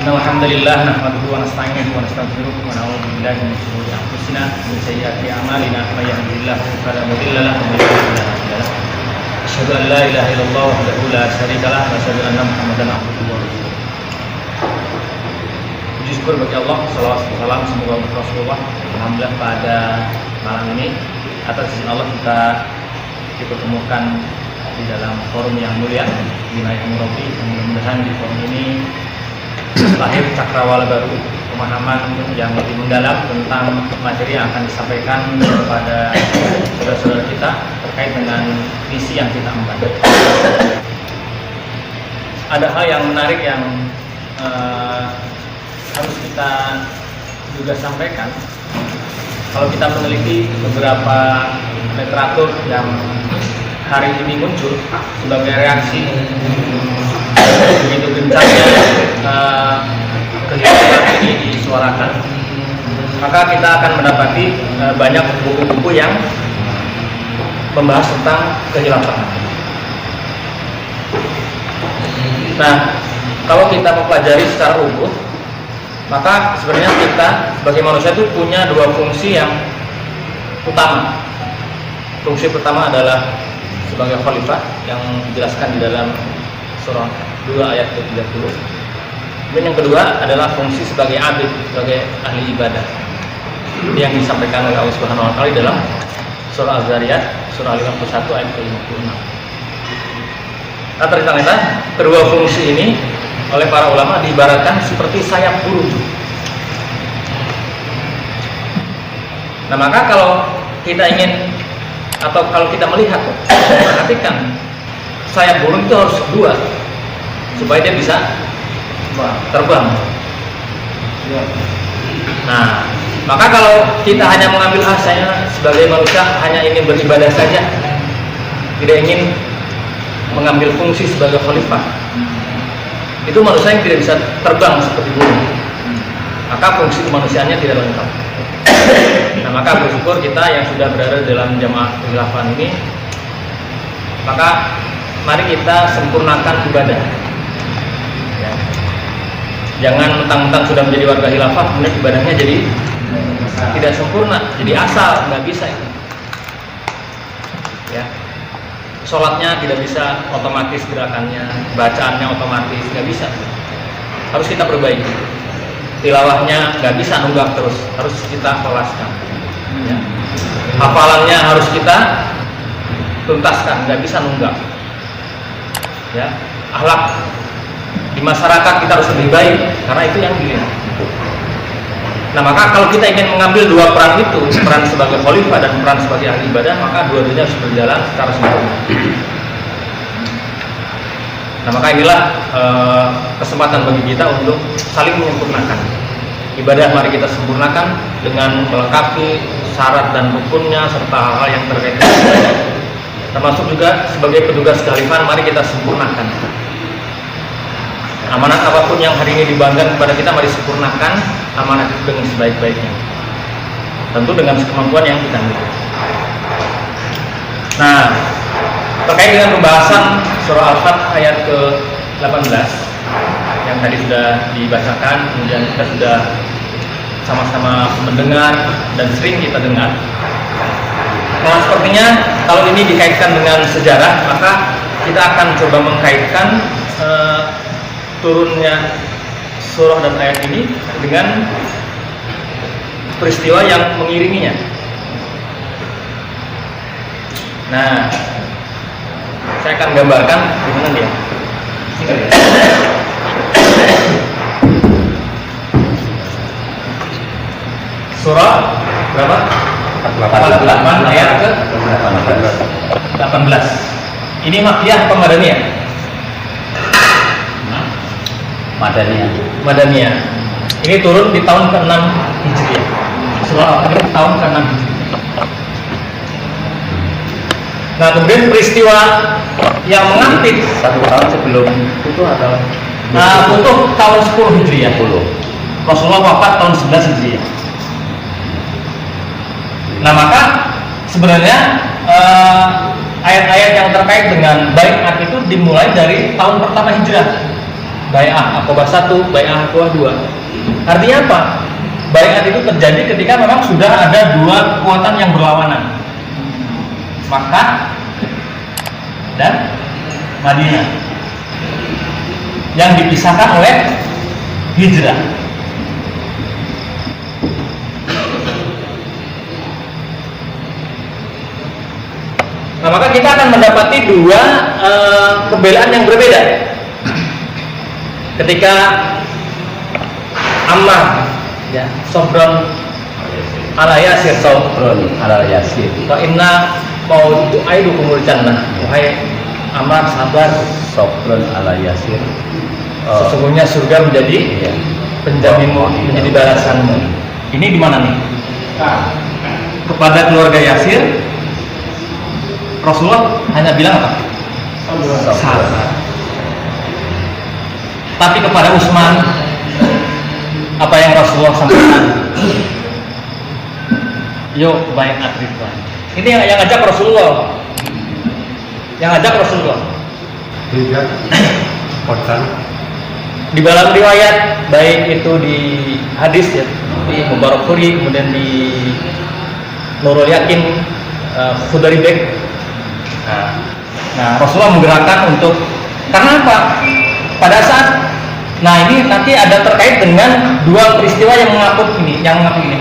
Alhamdulillah nahmaduhu wa nasta'inuhu wa nastaghfiruh wa na'udzu billahi min shururi anfusina wa min sayyiati a'malina may yahdihillahu fala mudilla lahu wa may yudlil fala hadiya lahu. Asyhadu an la ilaha illallah wahdahu la syarika lahu wa asyhadu anna Muhammadan abduhu wa rasuluh. Puji syukur bagi Allah, salawat dan salam semoga untuk Rasulullah. Alhamdulillah pada malam ini atas izin Allah kita dipertemukan di dalam forum yang mulia Wilayah Murabi. Mudah-mudahan di forum ini lahir cakrawala baru, pemahaman yang lebih mendalam tentang materi yang akan disampaikan kepada saudara-saudara kita terkait dengan misi yang kita emban. Ada hal yang menarik yang harus kita juga sampaikan. Kalau kita meneliti beberapa literatur yang hari ini muncul sebagai reaksi begitu gencarnya kehidupan ini disuarakan, maka kita akan mendapati banyak buku-buku yang membahas tentang kekhilafan. Nah, kalau kita mempelajari secara utuh, maka sebenarnya kita sebagai manusia itu punya dua fungsi yang utama. Fungsi pertama adalah sebagai khalifah yang dijelaskan di dalam surah 2 ayat ke-30. Dan yang kedua adalah fungsi sebagai abid, sebagai ahli ibadah. Ini yang disampaikan oleh Allah Subhanahu wa taala dalam surah Az-Zariyat surah 51 ayat ke-56. Nah, ternyata kedua fungsi ini oleh para ulama diibaratkan seperti sayap burung. Nah, maka kalau kita ingin atau kalau kita melihat, perhatikan sayap burung itu harus dua supaya dia bisa terbang. Nah, maka kalau kita hanya mengambil saya sebagai manusia hanya ingin beribadah saja, tidak ingin mengambil fungsi sebagai khalifah, itu manusia yang tidak bisa terbang seperti burung, maka fungsi kemanusiaannya tidak lengkap. Nah, maka bersyukur kita yang sudah berada dalam jamaah kekhilafan ini, maka mari kita sempurnakan ibadah. Ya. Jangan mentang-mentang sudah menjadi warga khilafah kemudian ibadahnya jadi tidak sempurna, jadi asal, nggak bisa itu. Ya. Sholatnya tidak bisa otomatis gerakannya, bacaannya otomatis, nggak bisa. Harus kita perbaiki. Tilawahnya nggak bisa nunggak terus, harus kita kelaskan. Ya. Hafalannya harus kita tuntaskan, nggak bisa nunggak. Ya, akhlak di masyarakat kita harus lebih baik karena itu yang dilihat. Nah, maka kalau kita ingin mengambil dua peran itu, peran sebagai khalifah dan peran sebagai ahli ibadah, maka dua-duanya harus berjalan secara sempurna. Nah, maka inilah kesempatan bagi kita untuk saling menyempurnakan ibadah. Mari kita sempurnakan dengan melengkapi syarat dan rukunnya serta hal-hal yang terkait dengan ibadah. Termasuk juga sebagai petugas kekhalifahan, mari kita sempurnakan amanat apapun yang hari ini dibebankan kepada kita, mari sempurnakan amanat itu dengan sebaik-baiknya, tentu dengan kemampuan yang kita miliki. Nah, terkait dengan pembahasan surah Al-Fath ayat ke-18 yang tadi sudah dibacakan, kemudian kita sudah sama-sama mendengar dan sering kita dengar. Nah, sepertinya kalau ini dikaitkan dengan sejarah, maka kita akan coba mengkaitkan turunnya surah dan ayat ini dengan peristiwa yang mengiringinya. Nah, saya akan gambarkan di mana dia. Surah berapa? 48 ayat ke 18. Ini Makkiyah apa Madaniyah? Madaniyah. Ini turun di tahun ke-6 Hijriah. Surah ini tahun ke-6 Hijriah. Nah, kemudian peristiwa yang mengapit 1 tahun sebelum itu atau untuk tahun 10 Hijriah. Rasulullah wafat tahun 11 Hijriah. Nah, maka sebenarnya ayat-ayat yang terkait dengan bai'at itu dimulai dari tahun pertama Hijrah. Bai'ah Aqabah 1, Bai'ah Aqabah 2. Artinya apa? Bai'at itu terjadi ketika memang sudah ada dua kekuatan yang berlawanan, Makkah dan Madinah, yang dipisahkan oleh hijrah. Nah, maka kita akan mendapati dua pembelaan yang berbeda. Ketika Ammar, ya, Sobron ala Yasir, Sobron ala Yasir, wa inna mau aidu kumul jannah, wahai Ammar sabar, Sobron ala Yasir, sesungguhnya surga menjadi penjaminmu, menjadi balasanmu. Ini di mana nih? Kepada keluarga Yasir, Rasulullah hanya bilang apa? Sabar. Tapi kepada Utsman, apa yang Rasulullah sampaikan? Yuk bai'at ridwan. Ini yang ngajak Rasulullah. Yang ngajak Rasulullah. Tidak. Portal. Di dalam riwayat, baik itu di hadis ya, di Mubarakfuri, kemudian di Nurul Yakin, Khudari Bek. Nah, Rasulullah menggerakkan untuk, karena apa? Pada saat, nah ini nanti ada terkait dengan dua peristiwa yang mengaku ini.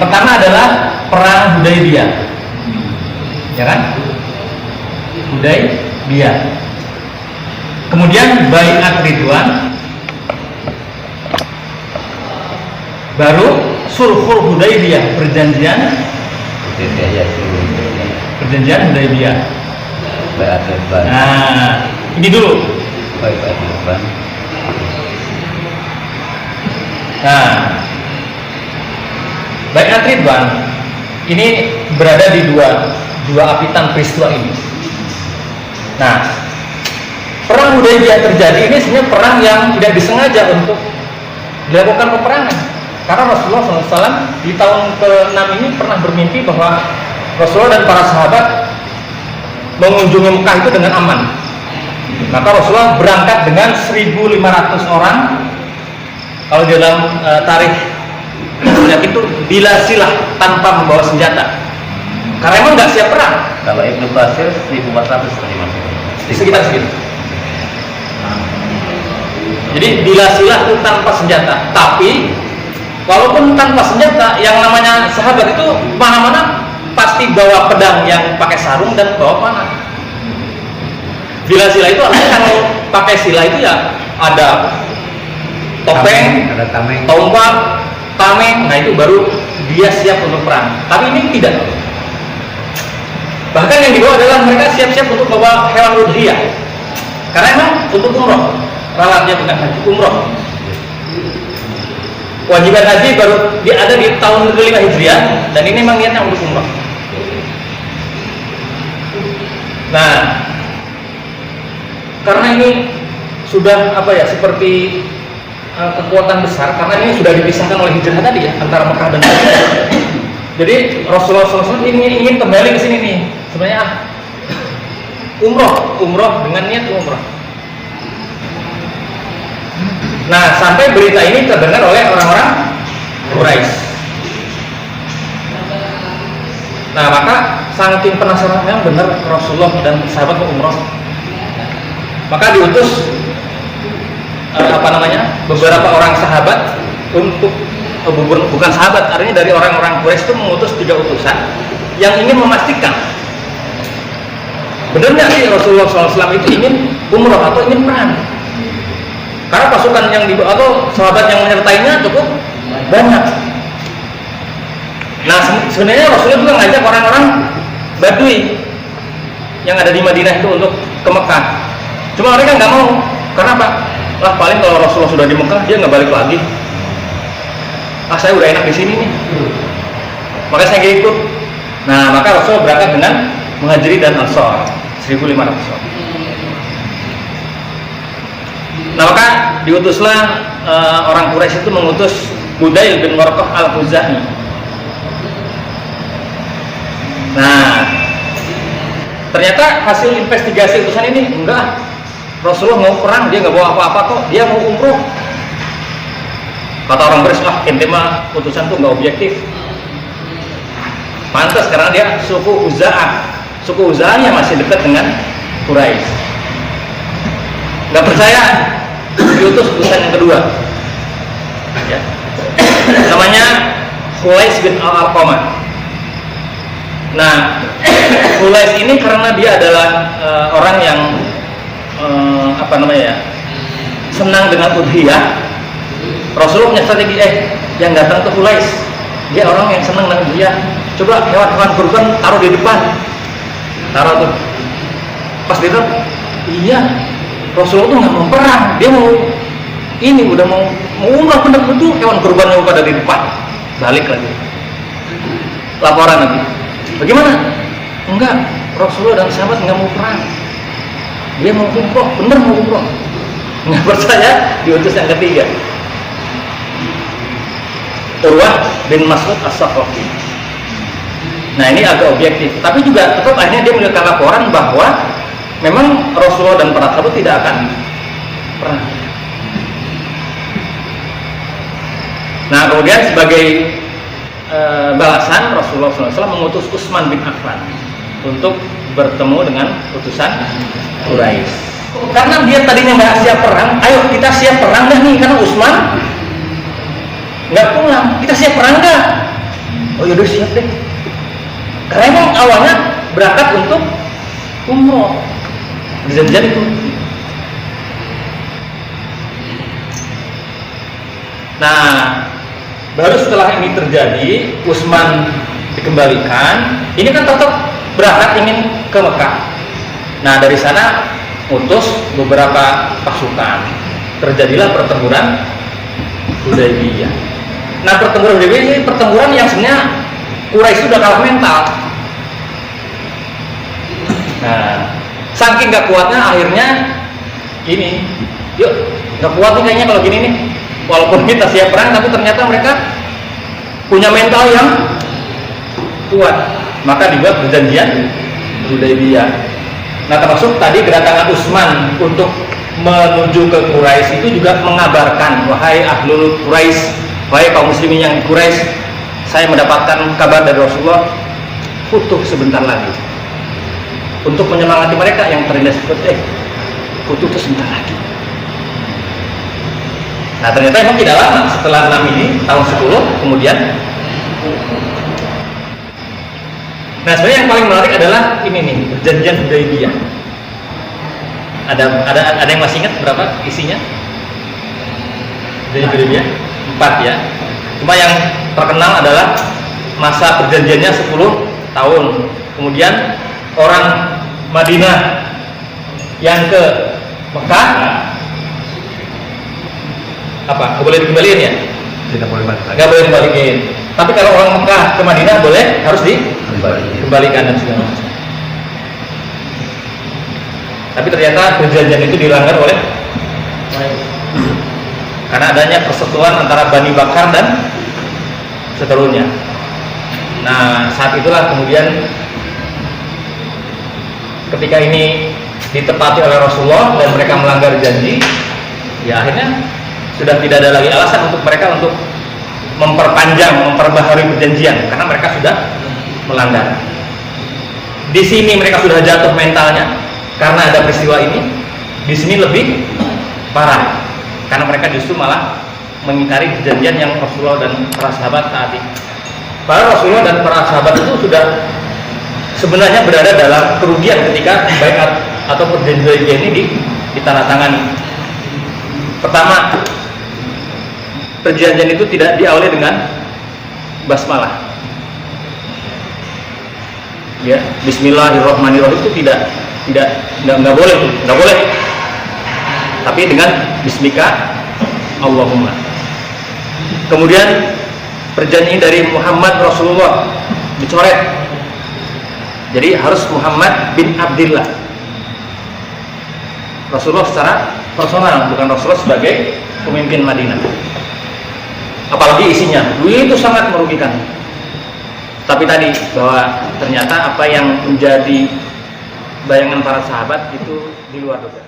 Pertama adalah perang Hudaybiyah, ya kan? Hudaybiyah. Kemudian bai'at ridwan, baru sulhul Hudaybiyah, perjanjian Hudaybiyah. Bai'at ridwan. Nah, ini dulu. Bai'at ridwan. Nah, bai'at ridwan ini berada di dua apitan peristiwa ini. Nah, perang Hudaybiyah terjadi ini sebenarnya perang yang tidak disengaja untuk dilakukan peperangan. Karena Rasulullah SAW di tahun ke-6 ini pernah bermimpi bahwa Rasulullah dan para sahabat mengunjungi Mekah itu dengan aman. Maka Rasulullah berangkat dengan 1.500 orang. Kalau di dalam tarikh itu bila silah, tanpa membawa senjata. Karena emang nggak siap perang. Kalau Ibnu Katsir 1.400 sekitar segitu. Jadi bila silah itu tanpa senjata. Tapi walaupun tanpa senjata, yang namanya sahabat itu mana-mana pasti bawa pedang yang pakai sarung dan bawa panah. Bila sila itu artinya kalau pakai sila itu ya ada topeng, ada tameng, tombak, tameng. Nah itu baru dia siap untuk perang. Tapi ini tidak. Bahkan yang dibawa adalah mereka siap-siap untuk bawa hewan udhiyah. Karena emang untuk umroh, ralatnya bukan haji, umroh. Kewajiban haji baru ada di tahun ke-5 Hijriah, dan ini memang niatnya untuk umroh. Nah, karena ini sudah seperti kekuatan besar, karena ini sudah dipisahkan oleh hijrah tadi ya, antara Mekah dan Madinah. Jadi Rasulullah SAW ingin kembali ke sini nih, sebenarnya umroh dengan niat umroh. Nah, sampai berita ini terdengar oleh orang-orang Quraisy. Nah, maka saking penasaran yang benar Rasulullah dan sahabat mau umroh, maka diutus beberapa orang sahabat untuk bukan sahabat, artinya dari orang-orang Quraisy itu mengutus 3 utusan yang ingin memastikan benar nggak sih Rasulullah SAW itu ingin umroh atau ingin perang. Karena pasukan yang dibawa atau sahabat yang menyertainya cukup banyak. Nah, sebenarnya Rasulullah juga ngajak orang-orang Badui yang ada di Madinah itu untuk ke Mekah. Cuma mereka nggak mau. Karena apa? Lah paling kalau Rasulullah sudah di Mekah dia nggak balik lagi. Saya udah enak di sini nih. Makanya saya nggak ikut. Nah, maka Rasulullah berangkat dengan Muhajirin dan Ansar 1.500 orang. Nah, maka diutuslah orang Quraisy itu mengutus Budail bin Warqah al-Khuzai. Nah, ternyata hasil investigasi utusan ini enggak, Rasulullah mau perang, dia nggak bawa apa-apa kok, dia mau umroh. Kata orang Quraisy, ah ente mah utusan tuh nggak objektif. Pantas karena dia suku Uza'ah, suku Uza'ahnya masih dekat dengan Quraisy. Nggak percaya, diutus utusan yang kedua, ya. Namanya Khulais bin Al-Alqamah. Nah, Khulais ini karena dia adalah orang yang senang dengan udhiyah. Rasulullah punya strategi, yang datang ke Khulais, dia orang yang senang dengan udhiyah. Coba hewan-hewan kurban taruh di depan, taruh tuh. Pas dia taruh, iya, Rasulullah tuh nggak mau perang, dia mau ini udah mau umrah bener-bener, hewan kurbannya pada di depan. Balik lagi, laporan lagi. Bagaimana? Enggak, Rasulullah dan sahabat nggak mau perang, dia mau umroh, bener mau umroh. Nggak percaya, diutus yang ketiga, Urwah bin Mas'ud As-Saqafi. Nah ini agak objektif, tapi juga tetap akhirnya dia melihat laporan bahwa memang Rasulullah dan para sahabat tidak akan perang. Nah kemudian sebagai balasan Rasulullah SAW mengutus Utsman bin Affan untuk bertemu dengan utusan Quraisy. Karena dia tadinya nggak siap perang, ayo kita siap perang dah nih, karena Utsman nggak pulang, kita siap perang nggak? Oh yaudah siap deh. Karena emang awalnya berangkat untuk umroh, perjanjian itu. Nah, baru setelah ini terjadi, Utsman dikembalikan. Ini kan tetap berangkat ingin ke Mekah. Nah, dari sana utus beberapa pasukan. Terjadilah pertempuran Hudaybiyah. Nah, pertempuran Hudaybiyah ini pertempuran yang sebenarnya Quraisy sudah kalah mental. Nah, saking gak kuatnya akhirnya ini, yuk gak kuat nih kayaknya kalau gini nih. Walaupun kita siap perang, tapi ternyata mereka punya mental yang kuat. Maka dibuat perjanjian Hudaybiyah. Nah termasuk tadi kedatangan Utsman untuk menuju ke Quraisy itu juga mengabarkan, wahai ahlul Quraisy, wahai kaum muslimin yang di Quraisy, saya mendapatkan kabar dari Rasulullah, butuh sebentar lagi. Untuk menyemangati mereka yang terindah seperti butuh sebentar lagi. Nah ternyata memang tidak lama setelah 6 ini, tahun 10 kemudian. Nah sebenarnya yang paling menarik adalah ini nih, perjanjian Hudaybiyah. Ada yang masih ingat berapa isinya? Perjanjian Hudaybiyah 4 ya. Cuma yang terkenal adalah masa perjanjiannya 10 tahun. Kemudian orang Madinah yang ke Mekah apa? Nggak boleh dikembaliin ya? Tidak boleh balik lagi. Nggak boleh dikembaliin. Tapi kalau orang Mekah ke Madinah boleh, harus dikembalikan dan segala macam. Tapi ternyata perjanjian itu dilanggar oleh karena adanya persetujuan antara Bani Bakar dan seterusnya. Nah saat itulah kemudian ketika ini ditepati oleh Rasulullah dan mereka melanggar janji, ya akhirnya sudah tidak ada lagi alasan untuk mereka untuk memperpanjang, memperbaharui perjanjian karena mereka sudah melanggar. Di sini mereka sudah jatuh mentalnya karena ada peristiwa ini. Di sini lebih parah karena mereka justru malah mengingkari perjanjian yang Rasulullah dan para sahabat taati. Para Rasulullah dan para sahabat itu sudah sebenarnya berada dalam kerugian ketika baiat atau perjanjian ini ditandatangani. Pertama, perjanjian itu tidak diawali dengan basmalah. Ya, Bismillahirrahmanirrahim itu tidak boleh, nggak boleh. Tapi dengan Bismika Allahumma. Kemudian perjanjian dari Muhammad Rasulullah dicoret. Jadi harus Muhammad bin Abdillah. Rasulullah secara personal, bukan Rasulullah sebagai pemimpin Madinah. apalagi isinya itu sangat merugikan. Tapi tadi bahwa ternyata apa yang menjadi bayangan para sahabat itu di luar dugaan.